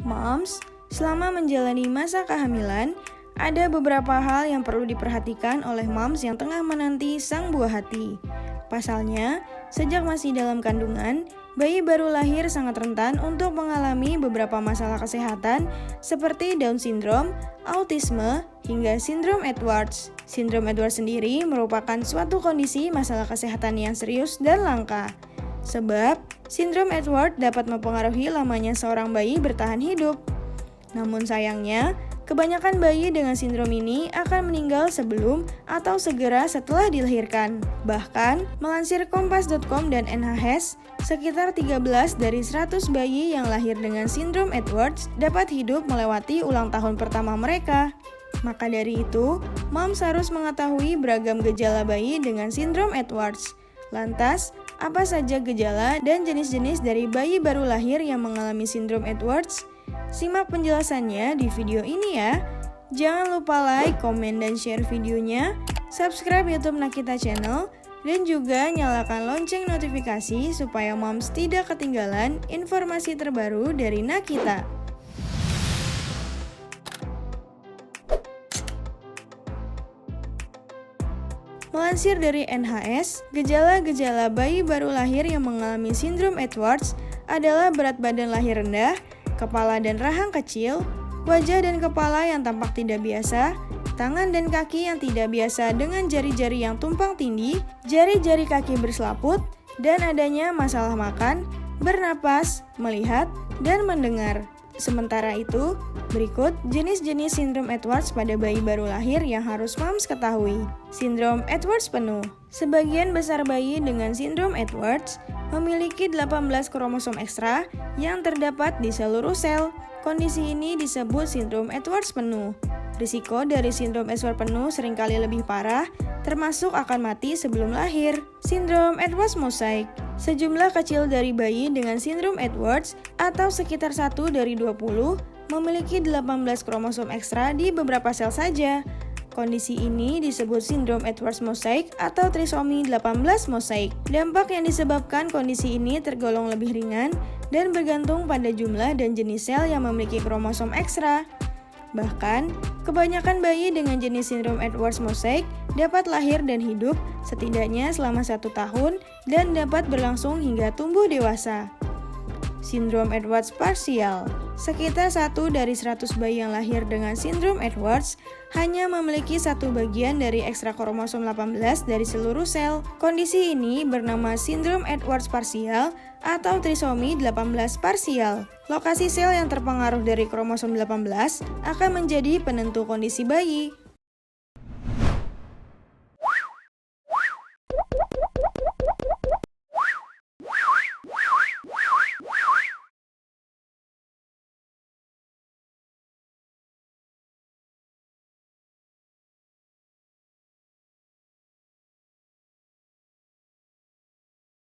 Moms, selama menjalani masa kehamilan, ada beberapa hal yang perlu diperhatikan oleh moms yang tengah menanti sang buah hati. Pasalnya, sejak masih dalam kandungan, bayi baru lahir sangat rentan untuk mengalami beberapa masalah kesehatan seperti Down syndrome, autisme, hingga sindrom Edwards. Sindrom Edwards sendiri merupakan suatu kondisi masalah kesehatan yang serius dan langka. Sebab, sindrom Edwards dapat mempengaruhi lamanya seorang bayi bertahan hidup. Namun sayangnya, kebanyakan bayi dengan sindrom ini akan meninggal sebelum atau segera setelah dilahirkan. Bahkan, melansir kompas.com dan NHS, sekitar 13 dari 100 bayi yang lahir dengan sindrom Edwards dapat hidup melewati ulang tahun pertama mereka. Maka dari itu, moms harus mengetahui beragam gejala bayi dengan sindrom Edwards. Lantas, apa saja gejala dan jenis-jenis dari bayi baru lahir yang mengalami sindrom Edwards? Simak penjelasannya di video ini ya. Jangan lupa like, komen, dan share videonya, subscribe YouTube Nakita Channel, dan juga nyalakan lonceng notifikasi supaya moms tidak ketinggalan informasi terbaru dari Nakita. Melansir dari NHS, gejala-gejala bayi baru lahir yang mengalami sindrom Edwards adalah berat badan lahir rendah, kepala dan rahang kecil, wajah dan kepala yang tampak tidak biasa, tangan dan kaki yang tidak biasa dengan jari-jari yang tumpang tindih, jari-jari kaki berselaput, dan adanya masalah makan, bernapas, melihat, dan mendengar. Sementara itu, berikut jenis-jenis sindrom Edwards pada bayi baru lahir yang harus moms ketahui. Sindrom Edwards penuh. Sebagian besar bayi dengan sindrom Edwards memiliki 18 kromosom ekstra yang terdapat di seluruh sel. Kondisi ini disebut sindrom Edwards penuh. Risiko dari sindrom Edwards penuh seringkali lebih parah, termasuk akan mati sebelum lahir. Sindrom Edwards mosaik. Sejumlah kecil dari bayi dengan sindrom Edwards atau sekitar 1 dari 20 memiliki 18 kromosom ekstra di beberapa sel saja. Kondisi ini disebut sindrom Edwards mosaik atau trisomi 18 mosaik. Dampak yang disebabkan kondisi ini tergolong lebih ringan dan bergantung pada jumlah dan jenis sel yang memiliki kromosom ekstra. Bahkan, kebanyakan bayi dengan jenis sindrom Edwards mosaik dapat lahir dan hidup setidaknya selama 1 tahun dan dapat berlangsung hingga tumbuh dewasa. Sindrom Edwards parsial. Sekitar 1 dari 100 bayi yang lahir dengan sindrom Edwards hanya memiliki satu bagian dari ekstra kromosom 18 dari seluruh sel. Kondisi ini bernama sindrom Edwards parsial atau trisomi 18 parsial. Lokasi sel yang terpengaruh dari kromosom 18 akan menjadi penentu kondisi bayi.